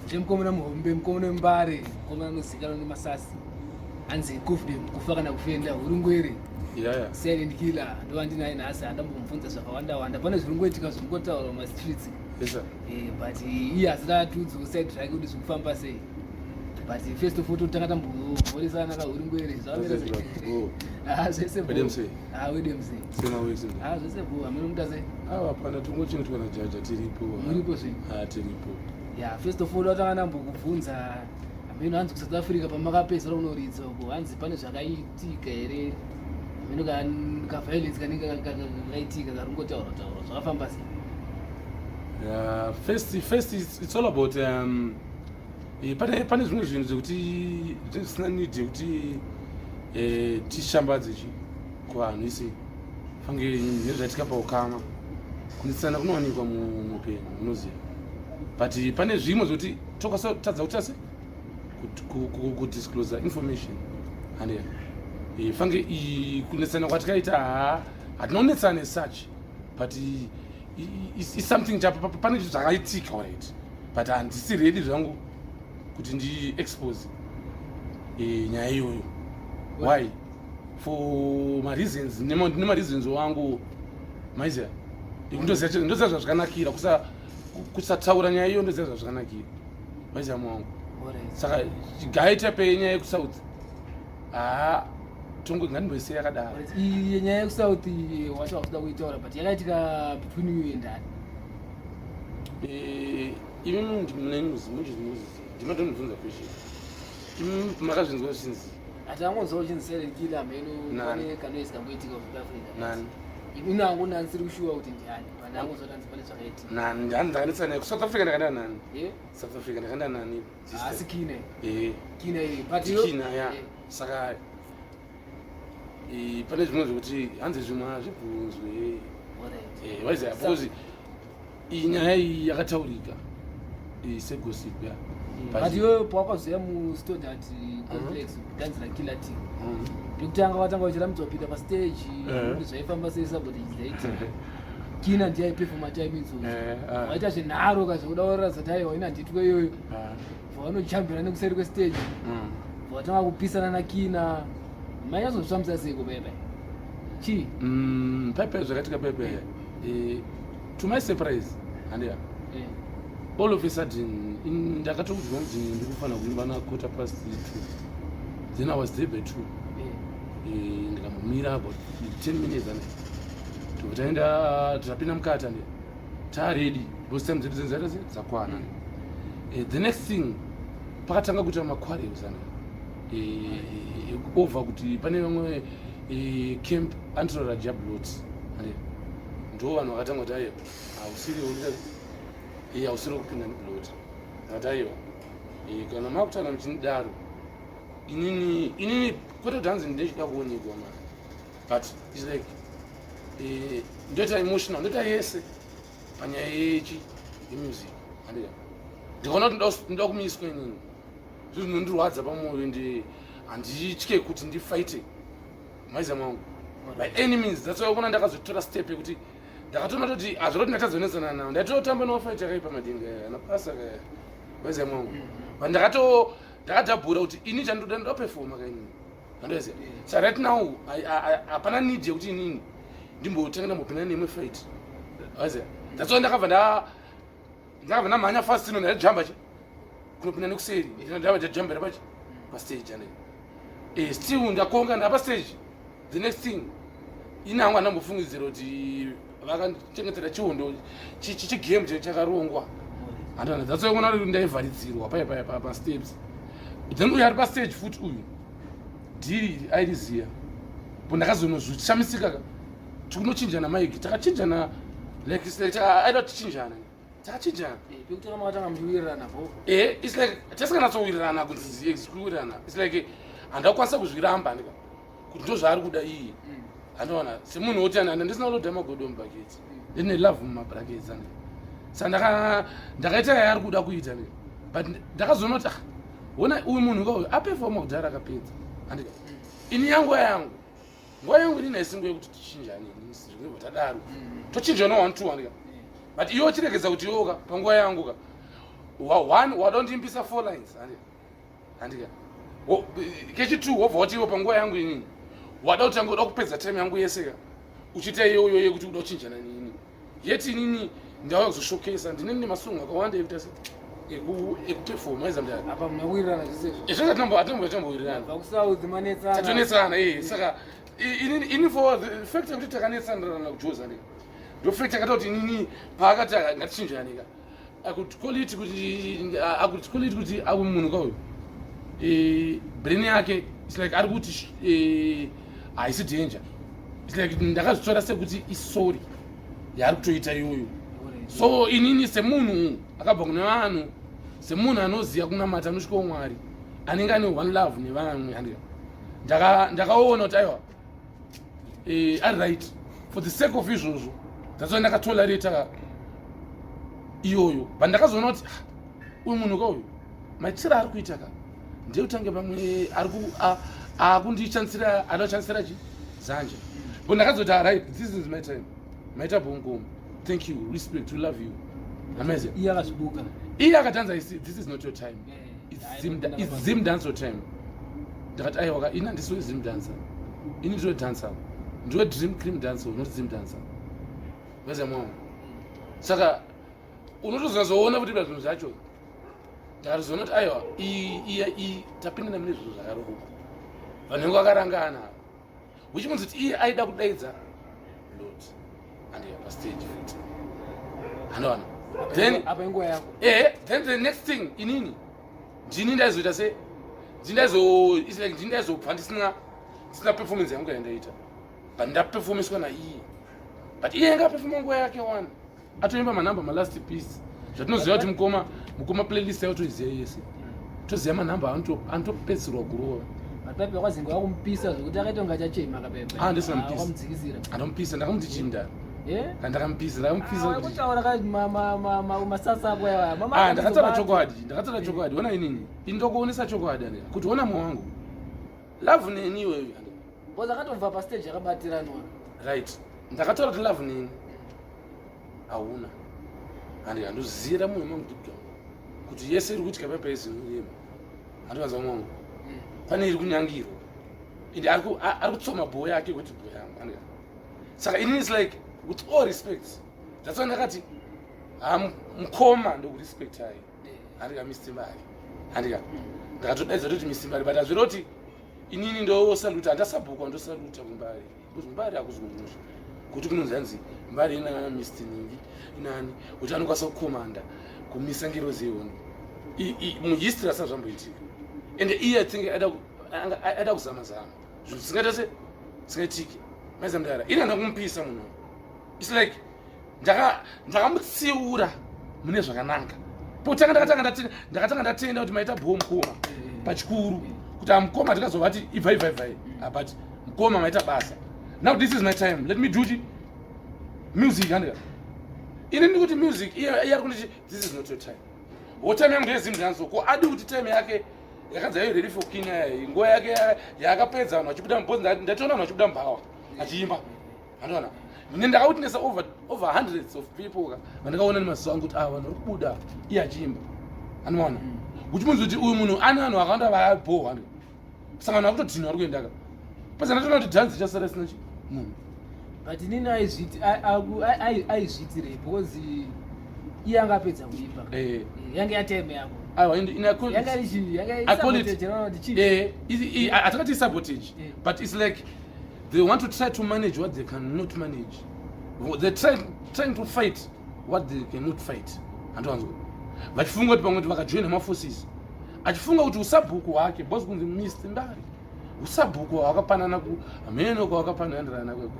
Ndimkomona muhombe mkomona mbare mkomona nosikana nemasasi anzi Kufa kana Kufenda urungwere silent killer ndo andinaye nhasi andambomubvunza zvakawanda pane zviringoitika zviringotaura ma streets but iye asina tudzi side track kuti zvekufamba sei but first of all totanga tambomhoresana kaurungwere zvese wedemse zvese bho amene mutase hapana tungochinotwa na jaja tiripo tiripo first of all watanga ndambokubvunza amene hanzi ku South Africa pamakapedzera unoridza uko hanzi pane zvakaitika here amene kaviolence kanenge kakaitika karingotaura zvakafamba sei first it's all about pane zvimwe zvinhu zvekuti zvisina need yekuti tishambadze kuvanhu ise fange nezvaitika paukama kunisana kunowanikwa muupenyu unoziva but pane zvimwe zvekuti tokasatadza kuti ase kudisclose information and fange kunesana kwatikaita hatinonetsana as such but is something pane zvakaitika alright but handisi ready zvangu kuti ndi-expose nyaya iyoyo why for mareasons nemareasons wangu maiziva ndoziva zvazvakanakira kusataura nyaya iyo ndoziva zvazvakanakira maiziva mwangu saka gaita penyaya yekusouth tongo ngandimboisei yakadaro iyi nyaya yekusouth wacho wakuda kuitaura but yakaitika between you and ani imi muneneuzi ndimadonibvunza question imi makazvinzwa zvinzi hatangonzwa uchinzi silent killer ameno pane kanoisika ngoitika South Africa nani imi nangu ndansiri kushuwa kuti ndiani pandangonzwa kuti pane zvakaitika nani ndandikanisana naye kuSouth Africa ndakaenda nani South Africa ndakaenda nani asi kina but kina saka pane zvimwe zvekuti hanzi zvimwe hazvibvunzwe waiziva because iyi nyaya iyi yakataurika segosip but iwe pawakazoya mustodart complex kudanzira killer team ndokutanga watanga uchirambidza kupinda pastage kuti zvaifamba sei sabotage kina ndiyaipefoma time idzodzo waita zvenharo kazvokuda kutaura zati aiwa ina nditwe iyoyo vanojambira nekuseri kwestage vatanga kupisana nakina manyazozvifambisa seiko pepe chii pepe zvakatika pepe to my surprise handiya all of a sudden ndakatoudzwa kuti ndikufanira kuimba na 2:15 then I was there by 2 ndikamumira about 10 minutes tokutaenda tikapinda mukati handiya taready because time dzedu dzenzara dzakwana the next thing pakatanga kuita maquarrels over kuti pane vamwe camp antorora jablot ndo vanhu vakatanga kuti aiwa hausiri kupinda neblot akati aiwa kana makutana muchinidaro inini kwete kuti hanzi ndechida kuonekwa ma but its like ndoita emotional ndoita yese panyaya yemusic handiya ndikaona kuti ndoda kumiswa inini zvo zvinondirwadza pamwoyo handitye kuti ndifighte maiza mangu by any means that's why ukona ndakazotora step yekuti ndakatona kuti hazvoroti ndatadzonetsana nawo ndatotamba nofight yakaipa madinga anapasa maiza mangu but ndakadhabhura kuti ini chandoda ndapefoma kainini andoziva so right now hapana need yekuti inini ndimbotanga ndambopinda neimwe fight aiziva that's why ndakabva ndamhanya fast ino ndajamba kunopinda nekuseri ndajambira pastage ane still ndakonga ndapastage the next thing ini hangu andambofungidzira kuti vakachengetera chihondo chigame chakarongwa andana that's why kuona kuti ndaivharidzirwa paipa pasteps then uyu ari pastage futi uyu ndiri airiziya po ndakazonozvishamisika tikunochinjana maiki takachinjana like aida tichinjana takachinjana pekutora makatanga muchiwirirana it's like tasikanyatsowirirana kunzi kuwirirana it's like handakwanisa kuzviramba ndika kuti ndo zvaari kuda iyi andoona semunhu woti handisina kulodha magodo mubhaketi ndine love mumabhrakets andi sa ndakaita yaari kuda kuita ndika but ndakazoona kuti ona uyu munhu kauyu apefoma kudhara akapedza andika ini yangu nguva yangu ini naisingo yekuti tichinjani tadaro tochinjana 1-2 andika but iwe chiregedza kuti iwoka panguva yangu ka one wadondiimbisa 4 lines handika kechi2 wobva watiwo panguva yangu inini wada kutanga uda kupedza time yangu yeseka uchiita iyoyo yekuti uda kuchinjana nini yeti inini ndauya kuzoshokesa ndinini masungu akawanda ekuti ekuperforma aiza mudari apa munawirirana zvese atombowirirana tatonetsana saka ini for the fact yekuti takanetsanirana kujoza nika ndo fact yakata kuti inini paakati ngatichinjanika akuti kuti awe munhu kauyu brain yake it's like ari kuti haisi danger it's like ndakazvitora sekuti isori yaari kutoita iyoyo so inini semunhu akabva kune vanhu semunhu anoziva kunamata anosvikawo mwari anenge ane one love nevamwe ndakaona kuti aiwa ari right for the sake of izvozvo that's why ndakatolerata iyoyo but ndakazoona kuti uyu munhu kauyu maitiro ari kuita ka ndeutange pamwe akundishandisira adashandisira zanje but ndakazoti right this is my time maita bongomo thank you respect we love you amazing iye akazvibuka iye akatanza this is not your time it's Zimdancehall time ndakati aiwa ini handisiwe Zimdancer ini ndiwe dancer ndiwe dream cream dancer not Zimdancer weza mwangu saka unotozoona kuti zvinhu zvacho ndakatozoona kuti aiwa tapinda namune zvinhu zvakaroko vanhu vakarangana which means kuti iye aida kudaidza lot andiya pastage futi anowana then apa inguva yako then the next thing inini ndini ndaizoita se ndindaizobva ndisina performance yangu yandaita but ndaperformiswa naiye but iye ngaperforma nguva yake one atoimba manhamba malast piece zvatinoziva kuti mukoma playlist yayo toiziva yese toziva manhamba anotopedzerwa kurova mapepe kwazinga wakumupisa zvokuti akaita kunga chachema akapepa ndisinamupisa ndakamupisa ndakamuti chimdara ndakataura masasa ako ndakataura chokwadi ona inini indokuonesa chokwadi kuti ona mwangu love neni iweyo boza akatobva pastage yakabatiranwa right ndakataura kuti love neni hauna handozira munhu mamudhibwa kuti yese iri kutyapa paizinuyema handikanza mwangu pane iri kunyangirwa ende ari kutsoma bhoya yake kuti bhoya yangu saka inini is like with all respect that's why ndakati mukoma ndokurespect hai handika misimbari handika ndakatodaidza toti misimbari but hazviro kuti inini ndosaluta handasabhukwa ndosaluta kumbari kuti mbari hakuzungumusha kuti kunonzi hanzi mbari ina mistiningi inani kuti anokwanisa kukomanda kumisa ngero zeoni muhistory asina zvamboitika ende iye athingi aida kuzama-zama zvinhu zvingaita se singaitike maiza mudara ini handa kumupisa munhu it's like ndakamutsiura mune zvakanaka potanga ndakatanga ndatenda kuti maita bho mukoma pachikuru kuti amukoma tikazova ti ibvaibvaibvai but mukoma maita basa now this is my time let me do music handika ini ndikuti music iye ari kunditi this is not your time time yangu ndeyezimdanso ko adi kuti time yake yakadza iyo ready for kina nguva yake yakapedza vanhu vachibuda mubhozi ndationa vanhu vachibuda mubhawa achiimba handiona mine ndakautinesa over hundreds of people vandakaona nemaziso angu kuti vanhu vari kubuda iye achiimba handiona uchimunzi kuti uyu munhu ane vanhu vakawanda vabho handi saka vanhu vakutodhinwa vari kuendaka pesa ndatoona kuti dhanzi ichasara isina munhu but inini aizvitirei because iye anga apedza kuimba yange yateme yako atakati sabotage but it's like they want to try to manage what they cannot manage. They're trying to fight what they cannot fight. Antonzo vachifunga kuti pamwe vakajoina maforces achifunga kuti usabhuku wake boss kunzi Mr. Ndari usabhuku wakapanana ku ameno kwa wakapanana kwekwe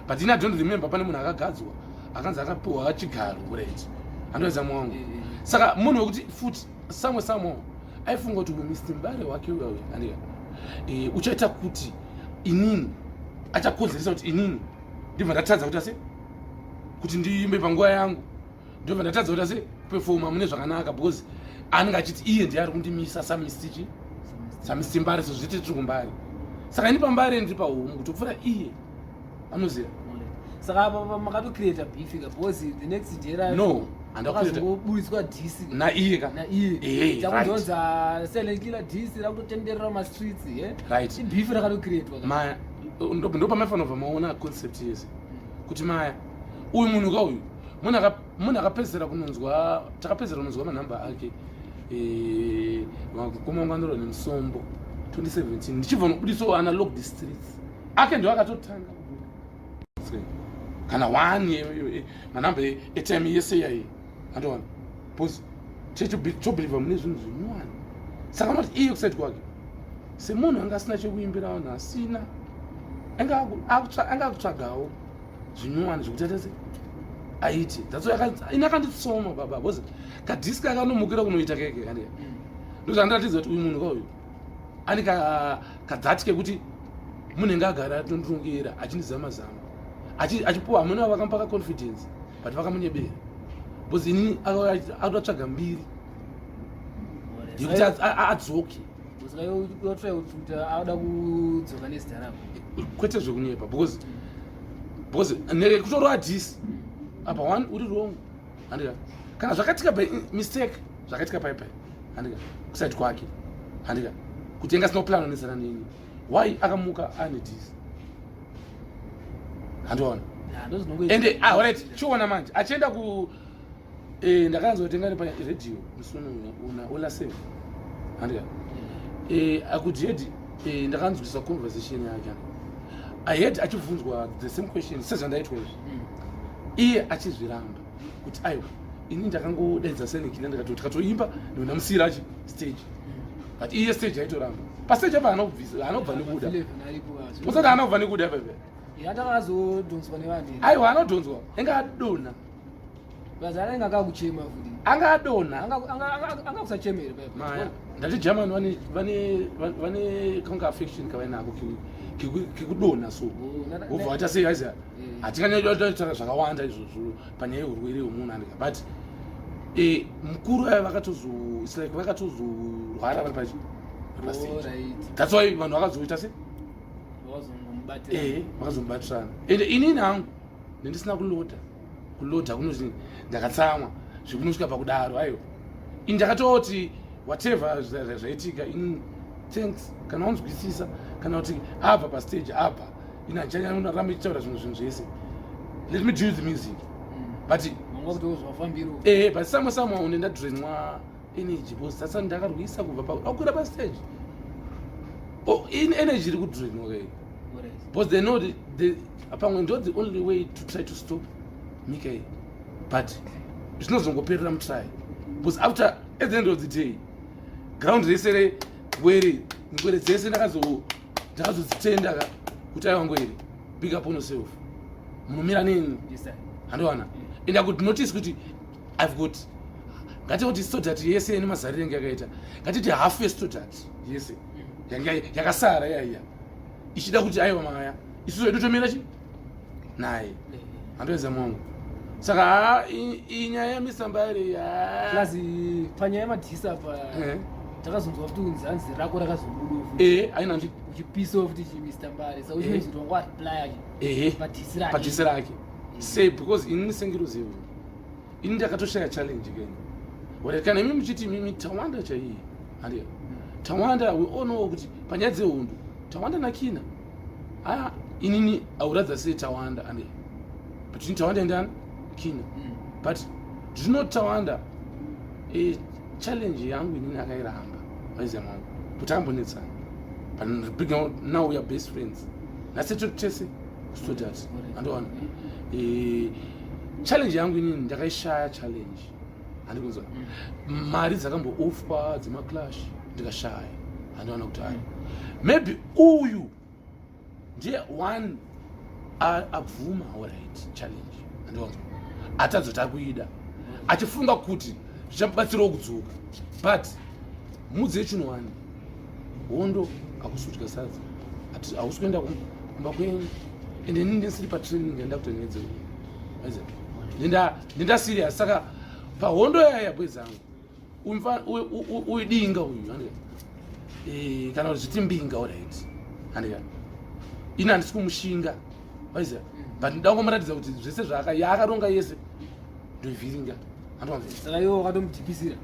but I don't remember pane munhu akagadzwa akanzi akapiwa chigaro right andoza mwangu saka munhu wekuti futi samwe aifunga kuti Mr. Mbare wake uyo andika uchaita kuti inini achakonzeresa kuti inini ndibva ndatadza kuti ase kuti ndiimbe panguva yangu ndibva ndatadza kuti ase performa mune zvakanaka because anenge achiti iye ndiye ari kundimisa samistichi samistimbare sezviti tiri kumbari saka ini pambare ndiri pahomu kutopfuura iye anoziva saka makatocreata beef because the next day no akazoburiswa dhisi naiye chakuzonza selekila dhisi rakutotenderera mastreets right ibhifu rakatocreatwa maya ndopamafanobva maona concept yese kuti maya uyu munhu kauyu munhu akapedzera kunonzwa takapedzera kunonzwa manhamba ake kumangandoro nemusombo 2017 ndichibva nobudiso analog districts ake ndio akatotanga kana one manhamba etime yese yai andoona because chobhilivha mune zvinhu zvinyuwani saka unoti iye kusati kwake semunhu anga asina chekuimbira vanhu asina anga akutsvagawo zvinyuwani zvekuti atese aiti ine akanditsoma baba because kadhiski akanomukira kunoita keke kandiya ndozvandatidza kuti uyu munhu kauyu ane kadzati kekuti munhu enge agara atondongera achindizama-zama achipuwa hamuna vakamupa kaconfidence but vakamunyebera because ini akutotsvaga mbiri yekuti adzoke auda kudzoka nezita rako kwete zvekunyepa because kutorwa dhisi apa one uri wrong handika kana zvakatika by mistake zvakatika paipai handika kusati kwake handika kuti enga sina kuplana nezana neni why akamuka ane dhisi handiona ende right chiona manje achienda ku ndakanzotenga paredio musuno una ola 7 handika akujedi ndakanzwisa conversation yake I had achibvunzwa the same question sezvandaitwa izvi iye achizviramba kuti aiwa ini ndakangodaidza senekina ndikatoti katoimba ndinamusira achi stage but iye stage aitoramba pastage apa anobva nekuda usati anobva nekuda pepe yatakazodhonswa nevanhu aiwa anodhonswa enga adona basi anenge akakuchema futi anga adona anga kusachemere pepe maya ndati German vane kanga affection kavainako kekudona so obva vaita sei aiza hatinganyaitaura zvakawanda izvozvo panyaya yeurwere hwemunhu andika but mukuru aya vakatozorwara vari pastage that's why vanhu vakazoita se vakazomubatirana ende inini hangu ndendisina kulodha kunoti ndakatsamwa zvekunosvika pakudaro aiwa ini ndakatoti whatever zvaitika ini thanks kana wanzwisisa kana kuti abva pastage abva inachanyaramba ichitaura zvinhu zvese let me do the music but but somehow ndendadrainwa energy because that's ndakarwisa kubva akwira pastage in energy iri kudrainwa kai because they know pamwe ndo the only way to try to stop Mikai but zvinozongoperera mutry because after at the end of the day ground rese ngwere dzese ndakazodzitenda kuti aiwa ngwere big up on yourself munomira neni handiwana enda kuti notice kuti I've got ngatikuti student yese ine mazarire enge yakaita ngatiti half student yese yakasara yaiya ichida kuti aiwa maya isusu edu tomira chi naye handoedza mwangu saka inyaya yemisambare klazi panyaya yemadhisi apa takazonzwa kuti unzanzi rako rakazobudo aina ndi uchipiso futi Mr. Mbare saka uchinoziva ngwa reply yake padhisi rake say because ini sengiruzivo ini ndakatoshaya challenge again kana mimi muchiti mimi tawanda chaiyi handiya tawanda we all know kuti panyaya dzehondo tawanda nakina inini auradza sei tawanda handiya but ini tawanda ndani kina but do not tawanda challenge yangu inini akairamba waiza mwangu kuti ambonetsana but big now we are best friends naseto tese students andoona challenge yangu inini ndakaishaya challenge andikunzwa mari dzakamboofwa dzemaclash ndikashaya andoona kuti hayi maybe uyu ndiye one abvuma alright challenge andoona atadzoti akuida achifunga kuti zvichamubatsirawo kudzoka but mudzi yechinowani hondo akusvutika sadza ati hausi kuenda kumba kwenyu ende ini ndisiri patraining ndenda kuti ndinedze ndenda serious saka pahondo yaya bwezangu uidinga uyu kana kuti zviti mbinga alright handika ini handisi kumushinga waiza but ndida kungomuratidza kuti zvese yaakaronga yese ndoivhiringa Handwanzi. Saka iwo wakatomudhipisira.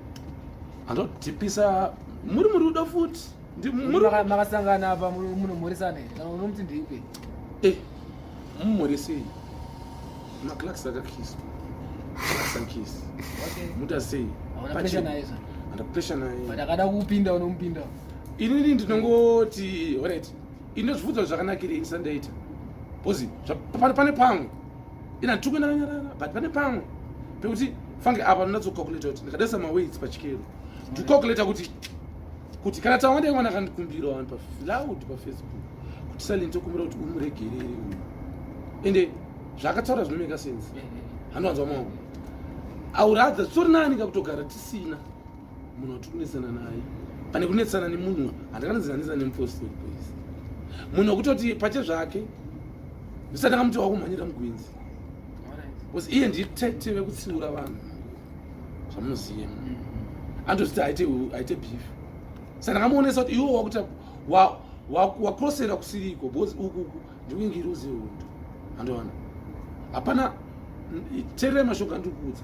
Andodhipisa muri uda futi. Makasangana apa munomhoresana here kana unomuti ndeipe. Mumhoresei. Maklaks akakiswa. Sankisi. Muta sei. Hauna pressure naye zvako. Under pressure naye. But akada kupinda unomupinda. Inini ndinongoti alright. Inozvudza zvakanakira insandaita. Bozi pane pamwe. Ina tukwenda nyarara but pane pamwe. Pekuti fange apa ndinatso calculate kuti ndikadasa ma weights pachikero. To calculate kuti kana tawanda mwana kandikumbira wani pa loud pa Facebook. Kuti silent okumbira kuti umuregerere. Ende zvakataura zvinomeka sense. Handwanzwa maoko. Auradza tsori nani kakutogara tisina munhu watikunetsana naye pane kunetsana nemunhu handakanazanisa nemupostori kwese munhu wekutoti pache zvake ndisati akamuti wakumhanyira mugwenzi bcause iye nditete vekutsiura vanhu zvamunoziva andozviti aite beef saka ndakamuonesa kuti iwo wakuti wakrosera kusiriko bcause ukuku ndikuingira uze hondo handoona hapana terere mashoko andikuudza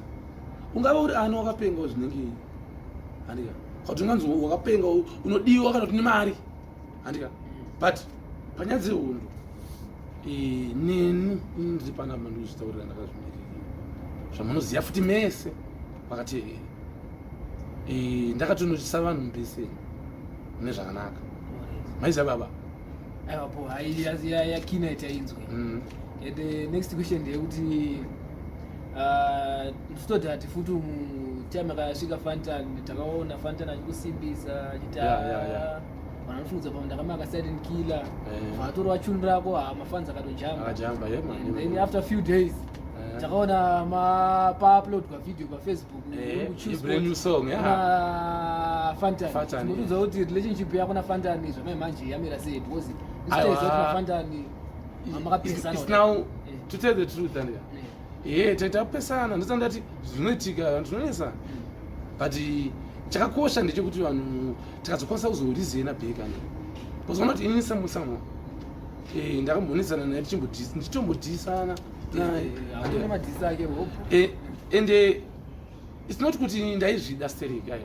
ungava uri ana wakapenga zvinenge handika kuti unganzi wakapenga unodiwa kana kuti nemari handika but panyaya dzehondo neni ndiri panapa ndikuzvitaurira ndakazvimirira zvamunoziva futi mese vakateerera ndakatonotisa vanhu mbese mune zvakanaka maiziva baba aivapo yakina itainzwe and the next question ndeyekuti nditoti hati futi time akasvika Fantan takaona Fantan achikusimbisa achita vanhu vanofungidzwa pamwe ndakamaka silent killer vatori vachundirako mafans akatojamba and then after a few days takaona pauploadwa video pafacebook Fantan tinotudza kuti relationship yako naFantan zvamai manje yamira sei because isitaiza kuti naFantan now to tell the truth taitapesana ndisandati zvinoitika vanhu tinonesa but chakakosha ndechekuti vanhu tikazokwanisa kuzorizena bhekani because vanoti inini samusamo ndakambonesana naye ndichitombodhisana naye and it's not kuti ndaizvida stereki ayo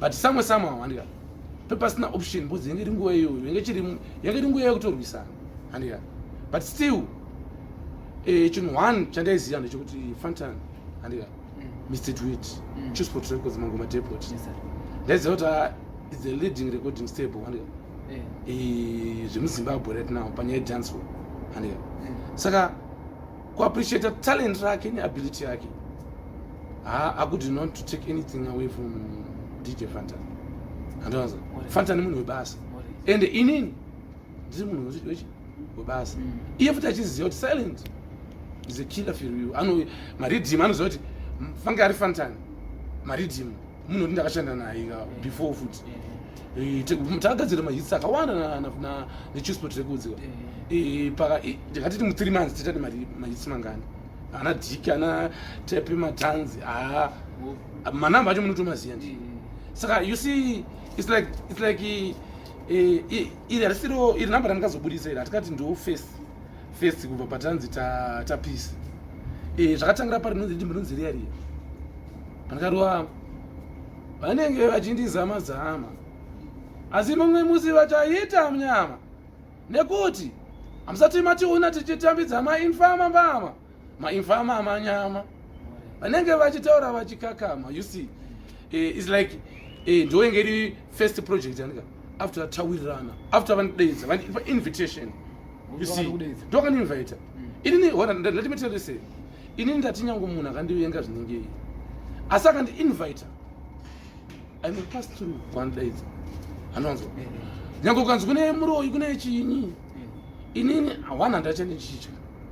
but somehow handika pepasina option because yange iri nguva iyoyo yange iri nguva yekutorwisana handika but still chinhu one chandaiziva ndechekuti Fantan handika Mr. Tweet Chisport Records Mangoma Depot ndaiziva kuti is the leading recording stable handika zvemuZimbabwe right now panyaya yedancehall handika saka kuappreciate talent rake neability yake I could not to take anything away from DJ Fantan handoanza Fantan munhu webasa and inini ndiri munhu webasa iye futi achiziva kuti silent is a killer for you maridhim anoziva kuti fange ari Fantan maridhim munhu kuti ndakashanda naye before futi takagadzira mahits akawanda nechisport records ndikatiti mu3 months titati mahits mangani ana diki ana tepe matanzi manamba acho munotomaziva ndi saka you see it's like iri namba randikazobudisa iri hatikati ndo first kubva patanzi tapisa zvakatangira pari rinonzi riya pandikariwa vanenge vachindizama asi mumwe musi vachaita munyama nekuti hamusati mationa tichitambidza mainfama amanyama vanenge vachitaura vachikakama you see it's like ndoenge iri first project yandika after tawirirana after vanidedza vanipa invitation you see ndokaniinvita inini let me tell you say inini ndati nyangu munhu akandivenga zvinenge asi akandiinvita I will pass through vanidedza hanonzwa nyange ukanzi kune muroyi kune chinyi inini one handachandichitya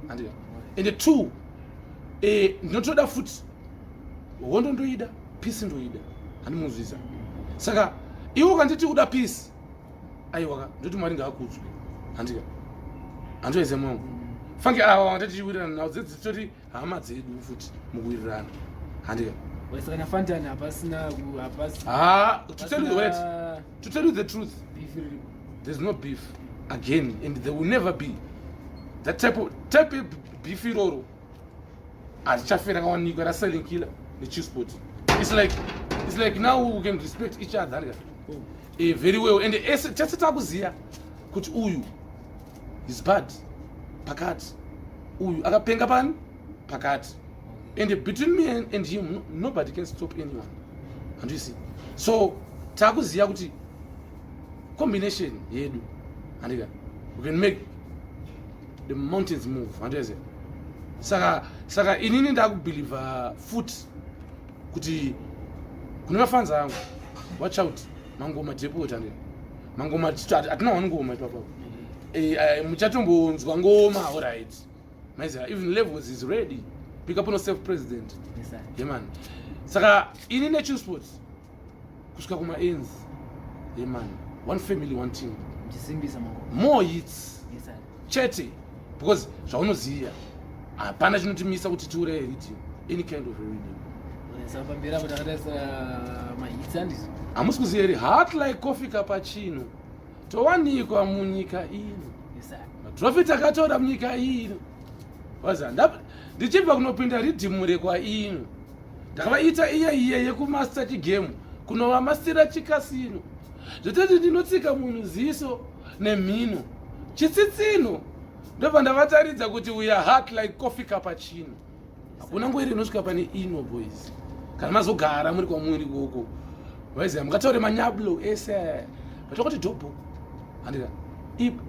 handika and 2 ndinotoda futi hondo ndoida peace ndoida handimuzvisa saka iwe ukanditi uda peace aiwaka ndoti mwari ngaakudzwe handika handoize mwangu fange ava vandatiwirirana nawo dzedzitoti hama dzedu futi mukuwirirana handika Wesana Fantan hapasina to tell you the truth there's no beef again and there will never be that type of beef iroro hatichafera kawanikwa rasilent killer nechisport. It's like now we can respect each other very well. And just takuziya kuti uyu is bad pakati, uyu akapenga pani pakati. And between me and him, nobody can stop anyone. And you see, so takuziya kuti combination yedu, and we can make the mountains move. And you see, saka inini ndakubelieve foot kuti kune mafanza angu, watch out mangoma depot and mangoma atina ngoma ipapo muchatombonzwa ngoma. All right, even levels is ready. Pick up on yourself president. Yes sir. Yeah man. Saka ini nature sports kushuka kuma ends. Yeah man. One family, one team. Mchisimbisa mangoma. More hits. Yes sir. Chete because zvaunoziya hapana chinotimisa kuti tiure hit any kind of a rhythm. Sabambira mutakadasa mahits andizvo. Hamusi kuziya here heart like coffee cappuccino. Towanikwa munyika ino. Yes sir. Trophy takatora munyika ino. Waza ndichibva kunopinda rhythm rekwa ino. Ndakavaita iye yekumaster chigame kunova mastera chikasino. Zvototi ndinotsika munhu ziso nemhino. Chitsitsino ndobva ndavataridza kuti we are hot like coffee cappuccino. Hakuna ngweri inosvika pane ino boys. Kana mazogara muri kwamuri ikoko. Waiziya mukataure manyablo ese. Patokoti dobo. Andika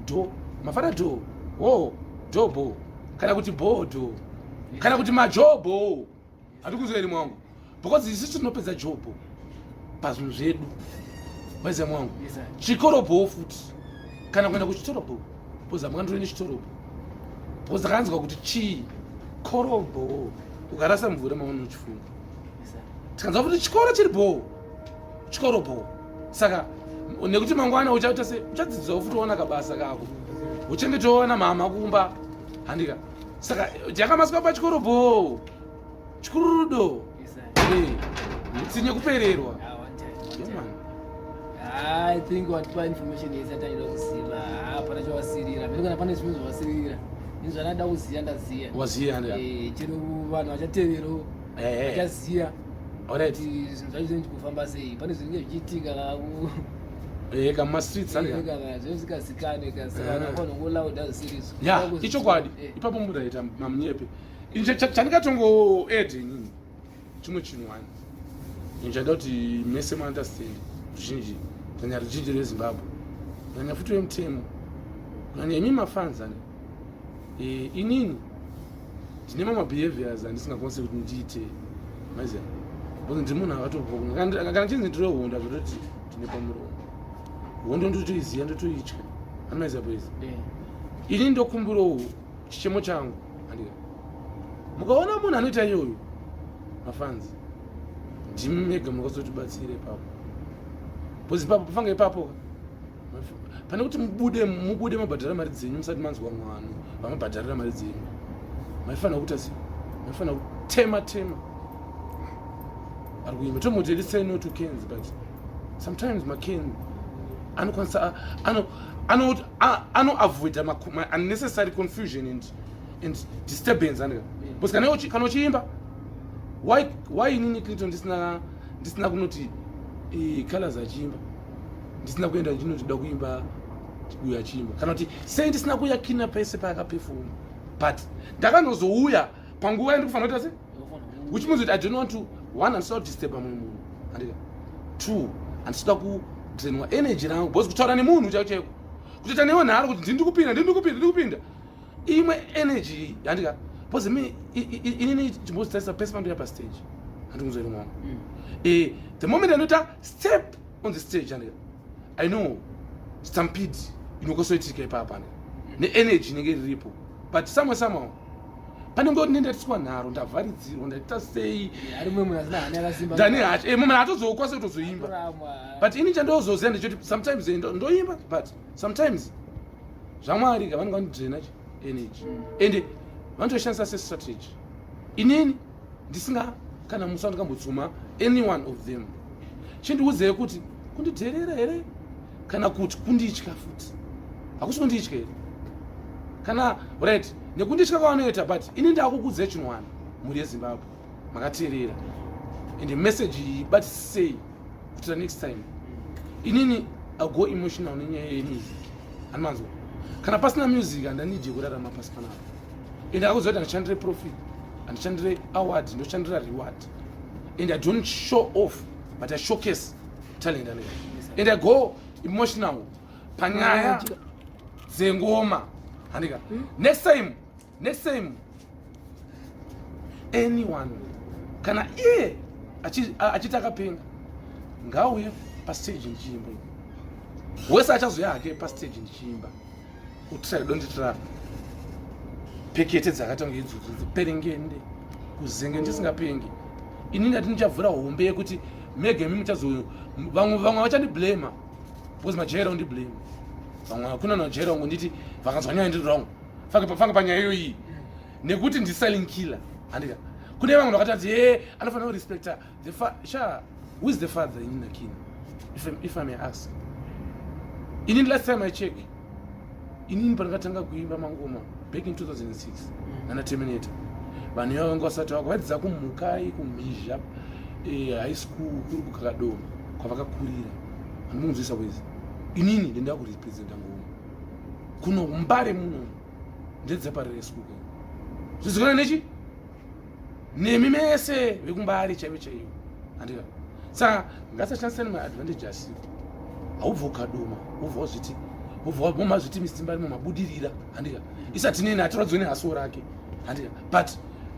do mafara do. Oh, dobo. Kana kuti bodo. Kana kuti majobo. Hatikuzweri mwangu. Because isi tinopedza jobo pazvinhu zvedu. Waiziya mwangu. Chikorobo futi. Kana kuenda kuchitorobo. Poza mukandori nechitorobo. Poza kanzwa kuti chikorobo. Ukarasa mvura maona uchifunga. Tikanzwa kuti chikoro chiribo. Chikorobo. Saka nekuti mangwana uchaita se uchadzidzwa futi uona kabasa kako. Uchengetoona mama kumba. Handika. Saka jakamaswa pachikorobo. Chikurudo. Mutsinye kupererwa. I think what information is that I don't see pana chawasirira. Ndikana pane zvimwe zvawasirira. Ndizvanada kuziya ndaziya. Waziya nda. Chero vanhu vachatevero. Vachaziya. Alright. Zvinhu zvinenge kufamba sei. Pane zvinenge zvichiitika kama streets anga. Zvisikazikane kasana konongo loud as series. Yeah, ichokwadi. Ipapo mudaita mamnyepe. Chandikatongo edini. Chimwe chinwani. Ndinjada kuti mese ma understand zhinji. Kanya rujinji rweZimbabwe. Kanya futi wemtemo. Kanya imi mafans ane. Inini ndine mama behaviors andisingakwanisi kuti ndiite. Maiziya. Bozi ndimunhu akatobva. Kana chinzi ndiro honda zvototi ndine pamuromo. Hondo ndotoiziya ndotoitya. Anoiziya boys. Ini ndokumburawo chichemo changu. Andika. Mukaona munhu anoita iyoyo mafans ndimega mukazotibatsire ipapo. Bozi ipapo pafanga ipapo pane kuti mubude mabhadhara mari dzenyu musati manzwa mwano vamabhadharira mari dzenyu. Maifanira kuita sei? Maifanira kutema ari kuimba tomoti let's say no to Kens, but sometimes maKen anokwanisa avoid my unnecessary confusion and disturbance andika. Because kana uchiimba why inini Clinton ndisina kunoti colors achiimba ndisina kuenda ndinoti da kuimba uya chimba kana kuti sei ndisina kuya kina pese paakaperform but ndakanozouya panguva yandikufana kuita se which means that I don't want to one and so disturb munhu andika two andisida kudrainwa energy rangu because kutaura nemunhu chaicho kutoita newo nharo kuti ndikupinda imwe energy andika because me inini chimbozitaisa pese pandoya pastage handikuzveri mwangu the moment anoita step on the stage andika I know stampede inokosoitika ipapa ne-energy inenge riripo but somehow panenge kuti ndendatiswa nharo ndavharidzirwa ndaita sei ndane hacho mumwe hatozokwanisa kutozoimba but ini chandozoziya ndechoti sometimes ndoimba but sometimes zvamwari vanenge vandidraina energy and vanotoshandisa sestrategy. Inini ndisinga kana musa ndikambotsuma any one of them chindiudzei kuti kundidherera here kana kuti kunditya futi. Hakusi kunditya here kana right nekunditya kwavanoita but ini ndakukudzai chinhu wani muri yeZimbabwe makateerera and the message but say to the next time inini I'll go emotional nenyaya music anmanzwa kana pasina music and I need kurarama pasi panapa and akuzoti andichandire profit andichandire award ndochandira reward and I don't show off but I showcase talent and I go emotional panyaya dzengoma handika next time anyone kana iye achitaka penga ngauye pastage nchimba wese achazoya hake pastage nchimba utira donditra pekete dzakatonga idzodzo dziperengende kuzenge ndisingapengi inini ndati ndichavhura hombe yekuti mega mimi chazo vamwe vachandi blame because majera undi blame vamwe hakuna najera ungu nditi vakanzwa nyaya ndiri wrong fanga panyaya iyo iyi nekuti ndi silent killer handika kune vamwe vakati anofanira kurespecta who is the father in Nakina if I may ask inini last time I check inini pandakatanga kuimba mangoma back in 2006 nana Terminator vanhu vavo vanga vasati vakavadzidza kumukai kumhizha high school kuri kukakadoma kwavakakurira anomunzwisa kwezi inini ndenda kurepresenta ngoma kuno mbare muno ndedzeparere school zvizikanwa nechi nemi mese vekumbari chaivo chaivo handika saka ngasashandisani maadvantage asiwo haubva ukadoma ubva momazviti misimbari mumabudirira handika isati neni atiradzwe nehaso rake handika but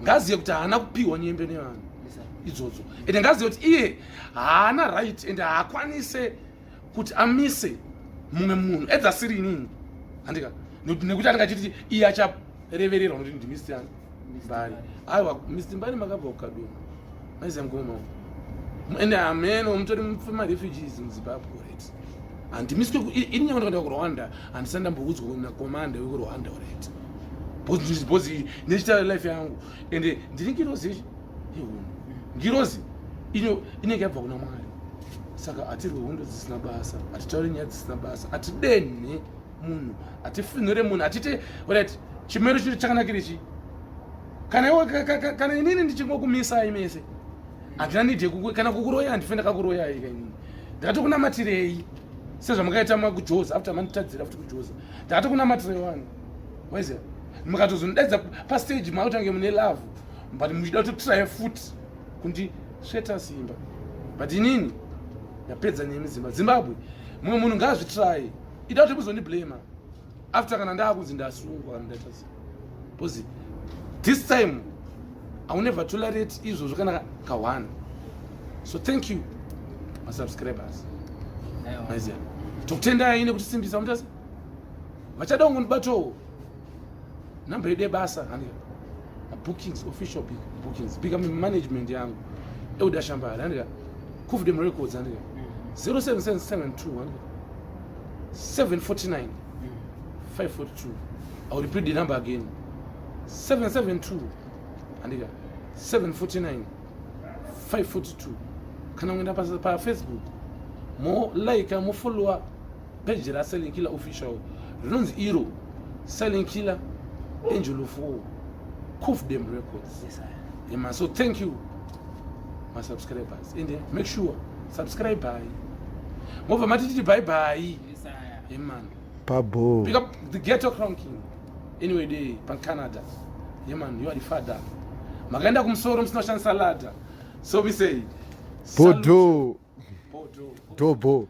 ngaziye kuti haana kupiwa nyembe nevanhu idzodzo ende ngaziye kuti iye haana right ende haakwanise kuti amise mumwe munhu edzasiri inini handika nekuti atingachiti iye acharevererwa kuti ndimisimbari aiwa misimbari makabva kukadoma maiziya mugoma ende ameno mutori marefugees muzimbabwe right handimiswe ini nyange ndakuenda kurwanda handisandamboudzwa nakomanda wekurwanda right bhozi nechita life yangu ende ndiri ngirozi ngirozi inenge yabva kuna Mwari saka hatirwe hondo dzisina basa hatitauri nyaya dzisina basa hatidenhe munhu hatifinhure munhu hatite right chimero chino chakanakirichi kana inini ndichingokumisai mese handina nidhe kana kukuroya handifenda kakuroyai kainini ndakatokunamatirei sezvamakaita makujoza after manditadzira futi kujoza ndakatokunamatire wani Hwezha mukatozondaidza pastage mautange mune love but muchida kutotry futi kundisveta simba but inini yapedza nemi Zimbabwe mumwe munhu ngaazvitry ida kuti muzondiblama after kana ndaakunzi ndasungwa kana ndaita sei because this time I will never tolerate izvozvo kana kawana so thank you my subscribers maiziya tokutendai nekutisimbisa mutasi vachada kungondibatowo namba yedu yebasa handika bookings official bookings bika management yangu eudashambari handika Kufenda records handika 07772 handika 749 542 I will repeat the number again 772 handika 749 542 kana uenda pa Facebook mo like mo follower page ra Silent Killer official rinonzi iro Silent Killer Angel of War Kufenda records yeah, so thank you my subscribers and make sure subscribe by mova matiti bye bye yeah, man Pabo pick up the ghetto crown king anyway day pan Canada yeah, man you are the father magaenda kumsoro msina shan salada so we say Podo Dobo